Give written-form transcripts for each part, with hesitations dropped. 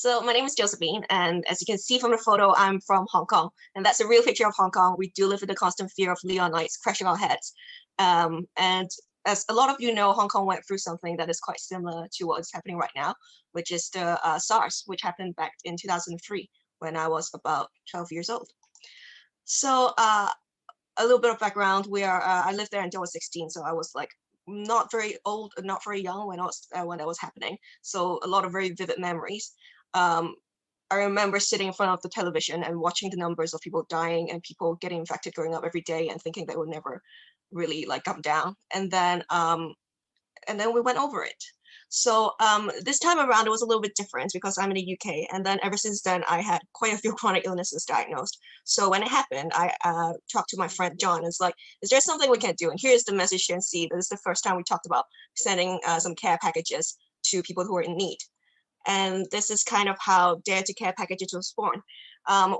So my name is Josephine, and as you can see from the photo, I'm from Hong Kong, and that's a real picture of Hong Kong. We do live in the constant fear of Leonites crashing our heads. And as a lot of you know, Hong Kong went through something that is quite similar to what is happening right now, which is the SARS, which happened back in 2003 when I was about 12 years old. So a little bit of background, I lived there until I was 16, so I was like not very old, not very young when that was happening. So a lot of very vivid memories. I remember sitting in front of the television and watching the numbers of people dying and people getting infected going up every day and thinking they would never really like come down. And then we went over it. So this time around, it was a little bit different because I'm in the UK. And then ever since then, I had quite a few chronic illnesses diagnosed. So when it happened, I talked to my friend John. And it's like, is there something we can do? And here's the message you can see. This is the first time we talked about sending some care packages to people who are in need. And this is kind of how Dare to Care packages was born.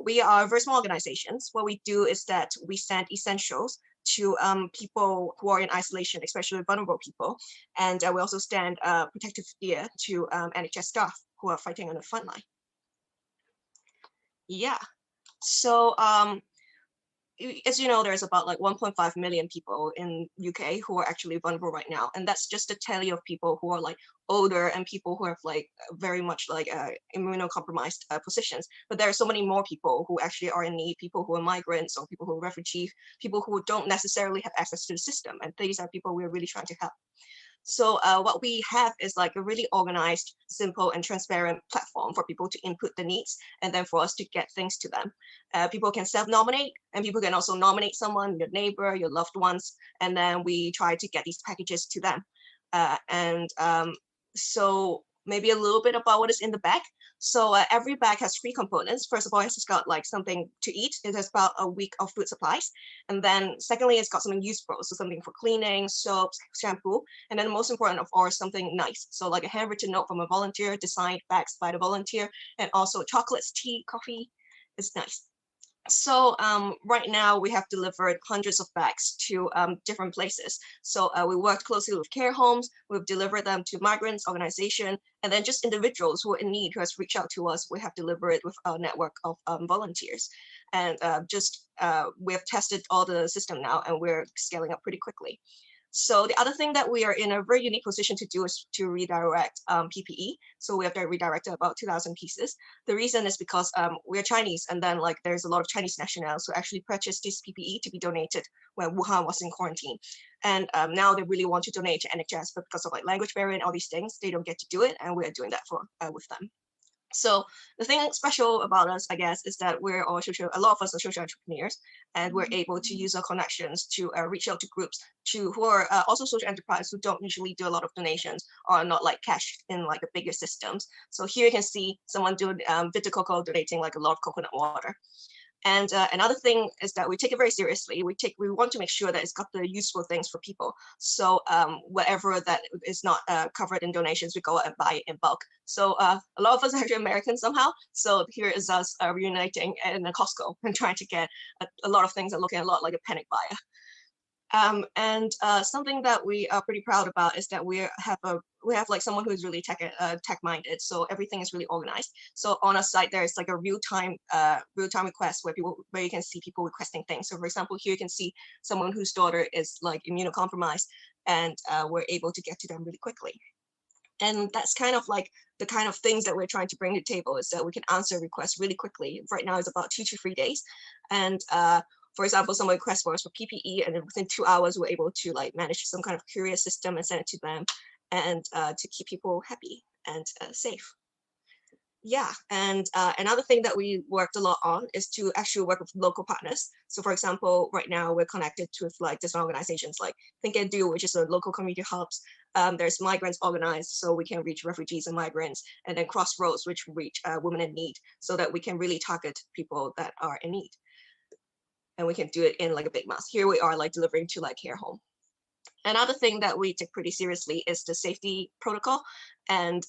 We are very small organizations. What we do is that we send essentials to people who are in isolation, especially vulnerable people. And we also send protective gear to NHS staff who are fighting on the front line. Yeah, so as you know, there's about like 1.5 million people in UK who are actually vulnerable right now. And that's just a tally of people who are like older and people who have like very much like immunocompromised positions. But there are so many more people who actually are in need, people who are migrants or people who are refugees, people who don't necessarily have access to the system. And these are people we're really trying to help. So what we have is like a really organized, simple and transparent platform for people to input the needs and then for us to get things to them. People can self-nominate and people can also nominate someone, your neighbor, your loved ones, and then we try to get these packages to them. So maybe a little bit about what is in the bag. So every bag has three components. First of all, it's got like something to eat. It has about a week of food supplies. And then secondly, it's got something useful. So something for cleaning, soaps, shampoo. And then the most important of all is something nice. So like a handwritten note from a volunteer, designed bags by the volunteer, and also chocolates, tea, coffee. It's nice. So right now we have delivered hundreds of bags to different places. So we worked closely with care homes, we've delivered them to migrants, organization, and then just individuals who are in need who has reached out to us, we have delivered with a network of volunteers. And we have tested all the system now and we're scaling up pretty quickly. So the other thing that we are in a very unique position to do is to redirect PPE. So we have to redirect about 2,000 pieces. The reason is because we're Chinese, and then like there's a lot of Chinese nationals who actually purchased this PPE to be donated when Wuhan was in quarantine. And now they really want to donate to NHS, but because of like language barrier and all these things, they don't get to do it, and we're doing that with them. So the thing special about us, I guess, is that we're all a lot of us are social entrepreneurs, and we're able to use our connections to reach out to groups who are also social enterprise who don't usually do a lot of donations or are not like cash in like the bigger systems. So here you can see someone doing Vita Coco donating like a lot of coconut water. And another thing is that we take it very seriously. We want to make sure that it's got the useful things for people. So whatever that is not covered in donations, we go and buy it in bulk. So a lot of us are actually American somehow. So here is us reuniting in a Costco and trying to get a lot of things that look a lot like a panic buyer. Something that we are pretty proud about is that we have like someone who is really tech minded. So everything is really organized. So on our site, there's like a real time request where you can see people requesting things. So for example, here you can see someone whose daughter is like immunocompromised, and we're able to get to them really quickly. And that's kind of like the kind of things that we're trying to bring to the table, is that we can answer requests really quickly. Right now it's about 2 to 3 days. And for example, someone requests for us for PPE, and then within 2 hours, we're able to like manage some kind of courier system and send it to them, and to keep people happy and safe. Yeah, and another thing that we worked a lot on is to actually work with local partners. So for example, right now we're connected with like different organizations like Think and Do, which is a local community hubs. There's migrants organized, so we can reach refugees and migrants, and then Crossroads, which reach women in need, so that we can really target people that are in need. And we can do it in like a big mass. Here we are like delivering to like care home. Another thing that we take pretty seriously is the safety protocol. And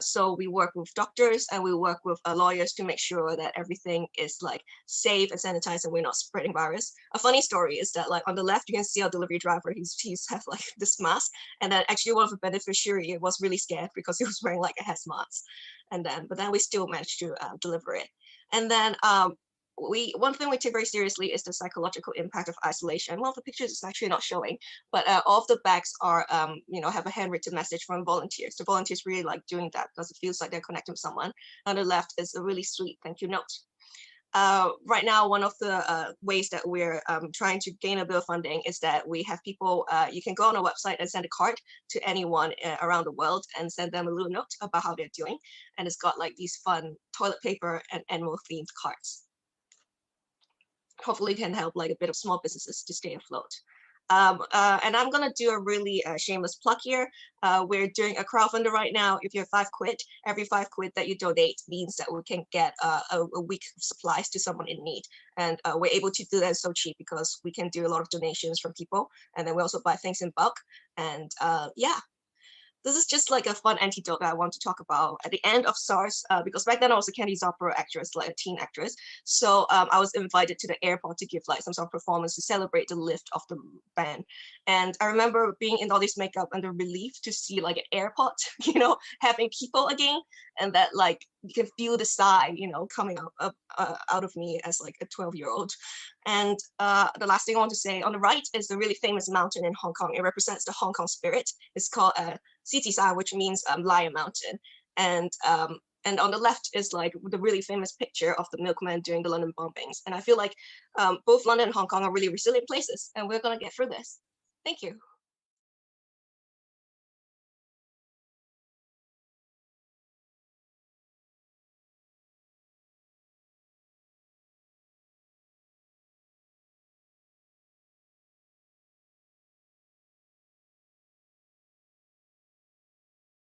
so we work with doctors and we work with lawyers to make sure that everything is like safe and sanitized and we're not spreading virus. A funny story is that like on the left, you can see our delivery driver, he's has like this mask. And then actually one of the beneficiary was really scared because he was wearing like a hazmat. But then we still managed to deliver it. And then one thing we take very seriously is the psychological impact of isolation. Well, the pictures is actually not showing, but all of the bags are, have a handwritten message from volunteers. The volunteers really like doing that because it feels like they're connecting with someone. On the left is a really sweet thank you note. Right now, one of the ways that we're trying to gain a bit of funding is that we have people, you can go on our website and send a card to anyone around the world and send them a little note about how they're doing. And it's got like these fun toilet paper and animal themed cards. Hopefully can help like a bit of small businesses to stay afloat. And I'm gonna do a really shameless plug here. We're doing a crowdfunder right now. If you have £5, every £5 that you donate means that we can get a week of supplies to someone in need. And we're able to do that so cheap because we can do a lot of donations from people. And then we also buy things in bulk. And yeah. This is just like a fun anecdote that I want to talk about. At the end of SARS, because back then I was a Candy's opera actress, like a teen actress. So I was invited to the airport to give like some sort of performance to celebrate the lift of the ban. And I remember being in all this makeup and the relief to see like an airport, having people again. And that like, you can feel the sigh, coming up out of me as like a 12-year-old. And the last thing I want to say, on the right is the really famous mountain in Hong Kong. It represents the Hong Kong spirit. It's called Sitisan, which means Lion Mountain. And on the left is like the really famous picture of the milkman during the London bombings. And I feel like both London and Hong Kong are really resilient places, and we're gonna get through this. Thank you.